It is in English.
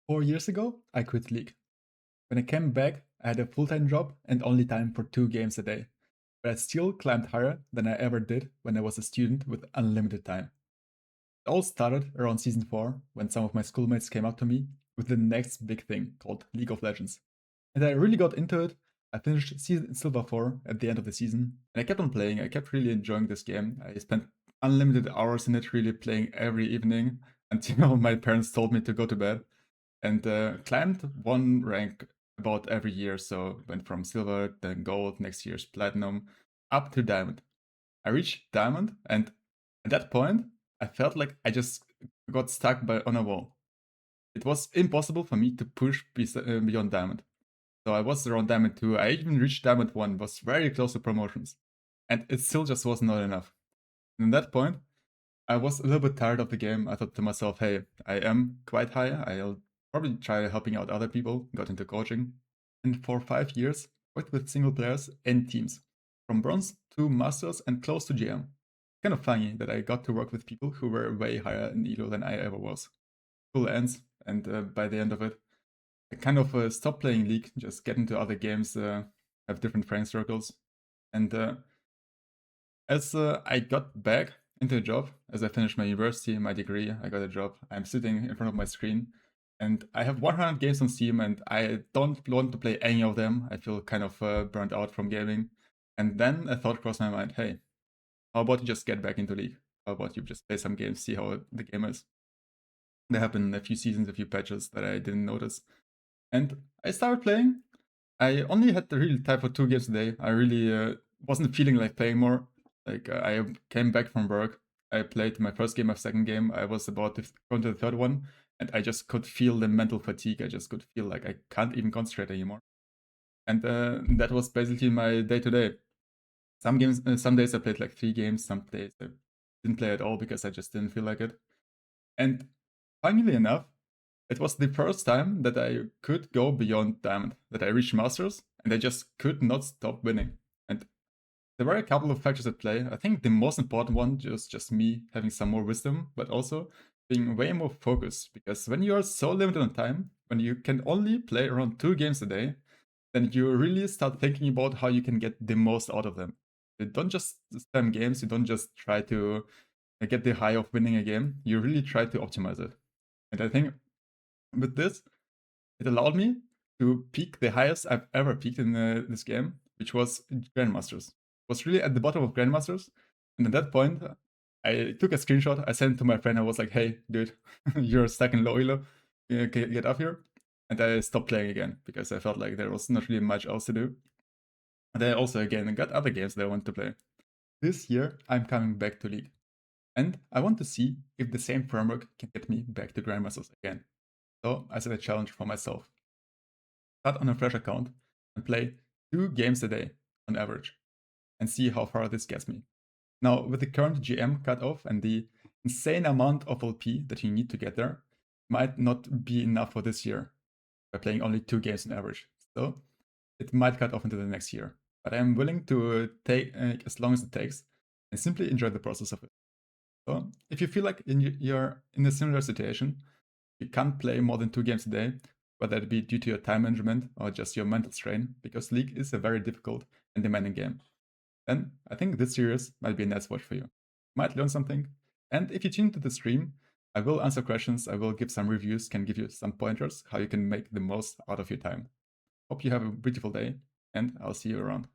4 years ago, I quit League. When I came back, I had a full-time job and only time for 2 games a day. But I still climbed higher than I ever did when I was a student with unlimited time. It all started around season 4 when some of my schoolmates came up to me with the next big thing called League of Legends. And I really got into it. I finished season Silver 4 at the end of the season, and I kept on playing. I kept really enjoying this game. I spent unlimited hours in it, really playing every evening until my parents told me to go to bed. And climbed one rank about every year. So went from silver, then gold, next year's platinum, up to diamond. I reached diamond, and at that point, I felt like I just got stuck on a wall. It was impossible for me to push beyond diamond. So I was around diamond 2. I even reached diamond 1, was very close to promotions. And it still just was not enough. And at that point, I was a little bit tired of the game. I thought to myself, hey, I am quite high. I'll probably try helping out other people. Got into coaching. And for 5 years, worked with single players and teams. From bronze to masters and close to GM. Kind of funny that I got to work with people who were way higher in ELO than I ever was. Cool ends. And by the end of it, I kind of stopped playing League, just get into other games, have different friend circles. And as I got back into a job, as I finished my university, my degree, I got a job. I'm sitting in front of my screen, and I have 100 games on Steam, and I don't want to play any of them. I feel kind of burnt out from gaming. And then a thought crossed my mind, hey, how about you just get back into League? How about you just play some games, see how the game is? There have been a few seasons, a few patches that I didn't notice. And I started playing. I only had the real time for 2 games a day. I really wasn't feeling like playing more. Like I came back from work. I played my first game, my second game. I was about to go into the third one, and I just could feel the mental fatigue. I just could feel like I can't even concentrate anymore. And that was basically my day to day. Some days I played like 3 games. Some days I didn't play at all because I just didn't feel like it. And funnily enough, it was the first time that I could go beyond Diamond, that I reached Masters, and I just could not stop winning. And there were a couple of factors at play. I think the most important one was just me having some more wisdom, but also being way more focused. Because when you are so limited on time, when you can only play around 2 games a day, then you really start thinking about how you can get the most out of them. You don't just spam games, you don't just try to get the high of winning a game, you really try to optimize it. And I think with this, it allowed me to peak the highest I've ever peaked in this game, which was Grandmasters. It was really at the bottom of Grandmasters, and at that point, I took a screenshot. I sent it to my friend. I was like, "Hey, dude, you're stuck in low elo. Get up here." And I stopped playing again because I felt like there was not really much else to do. And I also again got other games that I want to play. This year, I'm coming back to League, and I want to see if the same framework can get me back to Grandmasters again. So I set a challenge for myself. Start on a fresh account and play 2 games a day on average and see how far this gets me. Now, with the current GM cutoff and the insane amount of LP that you need to get there, might not be enough for this year by playing only 2 games on average. So it might cut off into the next year. But I'm willing to take as long as it takes and simply enjoy the process of it. So if you feel like you're in a similar situation, you can't play more than 2 games a day, whether it be due to your time management or just your mental strain, because League is a very difficult and demanding game. Then I think this series might be a nice watch for you. You might learn something, and if you tune into the stream, I will answer questions, I will give some reviews, can give you some pointers how you can make the most out of your time. Hope you have a beautiful day, and I'll see you around.